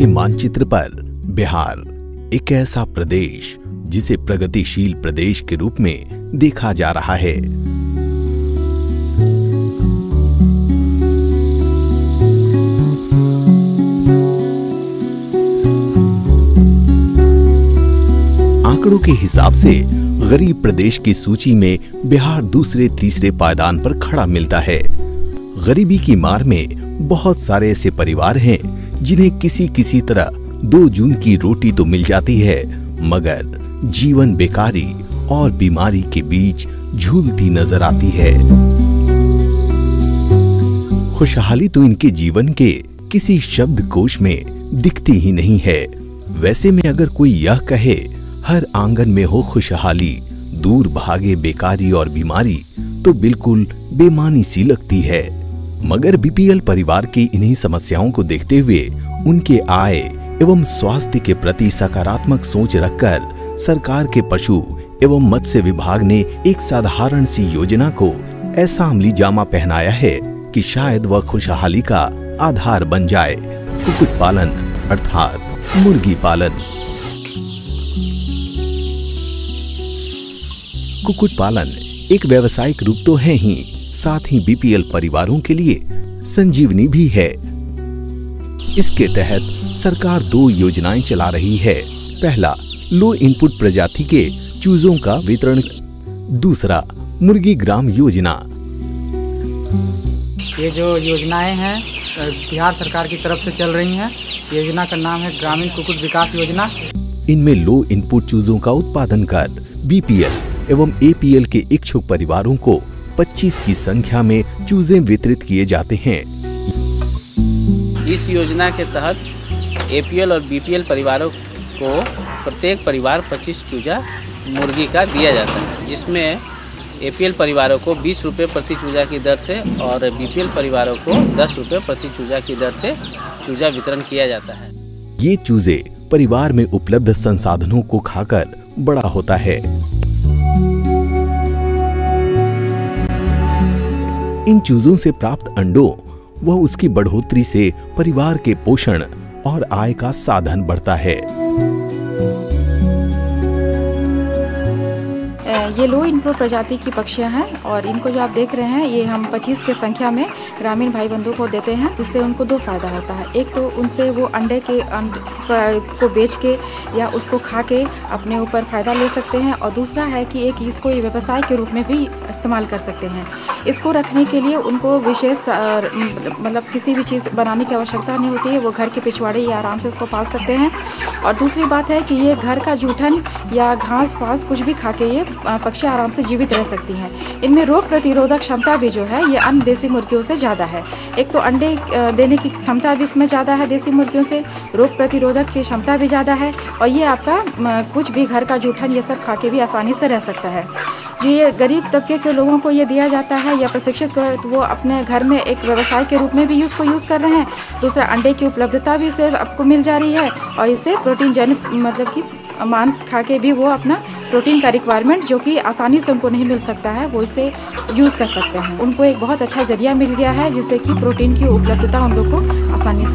के मानचित्र पर बिहार एक ऐसा प्रदेश जिसे प्रगतिशील प्रदेश के रूप में देखा जा रहा है। आंकड़ों के हिसाब से गरीब प्रदेश की सूची में बिहार दूसरे तीसरे पायदान पर खड़ा मिलता है। गरीबी की मार में बहुत सारे ऐसे परिवार हैं जिन्हें किसी तरह 2 जून की रोटी तो मिल जाती है, मगर जीवन बेकारी और बीमारी के बीच झूलती नजर आती है। खुशहाली तो इनके जीवन के किसी शब्दकोश में दिखती ही नहीं है। वैसे में अगर कोई यह कहे हर आंगन में हो खुशहाली, दूर भागे बेकारी और बीमारी, तो बिल्कुल बेमानी सी लगती है। मगर बीपीएल परिवार की इन्हीं समस्याओं को देखते हुए उनके आय एवं स्वास्थ्य के प्रति सकारात्मक सोच रखकर सरकार के पशु एवं मत्स्य विभाग ने एक साधारण सी योजना को ऐसा अमली जामा पहनाया है कि शायद वह खुशहाली का आधार बन जाए। कुक्कुट पालन अर्थात मुर्गी पालन। कुक्कुट पालन एक व्यावसायिक रूप तो है ही, साथ ही बीपीएल परिवारों के लिए संजीवनी भी है। इसके तहत सरकार 2 योजनाएं चला रही है। पहला, लो इनपुट प्रजाति के चूजों का वितरण। दूसरा, मुर्गी ग्राम योजना। ये जो योजनाएं हैं बिहार सरकार की तरफ से चल रही हैं। योजना का नाम है ग्रामीण कुक्कुट विकास योजना। इनमें लो इनपुट चूजों का उत्पादन कर बीपीएल एवं एपीएल के इच्छुक परिवारों को 25 की संख्या में चूजे वितरित किए जाते हैं। इस योजना के तहत एपीएल और बीपीएल परिवारों को प्रत्येक परिवार 25 चूजा मुर्गी का दिया जाता है, जिसमें एपीएल परिवारों को 20 रुपये प्रति चूजा की दर से और बीपीएल परिवारों को 10 रुपये प्रति चूजा की दर से चूजा वितरण किया जाता है। ये चूजे परिवार में उपलब्ध संसाधनों को खाकर बड़ा होता है। इन चूजों से प्राप्त अंडों व उसकी बढ़ोतरी से परिवार के पोषण और आय का साधन बढ़ता है। ये लो इनपुट प्रजाति की पक्षियां हैं और इनको जो आप देख रहे हैं ये हम 25 के संख्या में ग्रामीण भाई बंधुओं को देते हैं। इससे उनको 2 फायदा होता है। एक तो उनसे वो अंडे को बेच के या उसको खा के अपने ऊपर फ़ायदा ले सकते हैं, और दूसरा है कि एक इसको व्यवसाय के रूप में भी इस्तेमाल कर सकते हैं। इसको रखने के लिए उनको विशेष मतलब किसी भी चीज़ बनाने की आवश्यकता नहीं होती है। वो घर के पिछवाड़े या आराम से इसको पाल सकते हैं। और दूसरी बात है कि ये घर का जूठन या घास पास कुछ भी खा के ये पक्षी आराम से जीवित रह सकती हैं। इनमें रोग प्रतिरोधक क्षमता भी जो है ये अन्य देसी मुर्गियों से ज़्यादा है। एक तो अंडे देने की क्षमता भी इसमें ज़्यादा है देसी मुर्गियों से, रोग प्रतिरोधक की क्षमता भी ज़्यादा है, और ये आपका कुछ भी घर का जूठन ये सब खा के भी आसानी से रह सकता है। जो ये गरीब तबके के लोगों को ये दिया जाता है या प्रशिक्षित को, तो वो अपने घर में एक व्यवसाय के रूप में भी यूज़ कर रहे हैं। दूसरा, अंडे की उपलब्धता भी इसे आपको मिल जा रही है, और इससे प्रोटीन जनित मतलब कि मांस खा के भी वो अपना प्रोटीन का रिक्वायरमेंट जो कि आसानी से उनको नहीं मिल सकता है वो इसे यूज़ कर सकते हैं। उनको एक बहुत अच्छा जरिया मिल गया है जिससे कि प्रोटीन की उपलब्धता उन लोग को आसानी से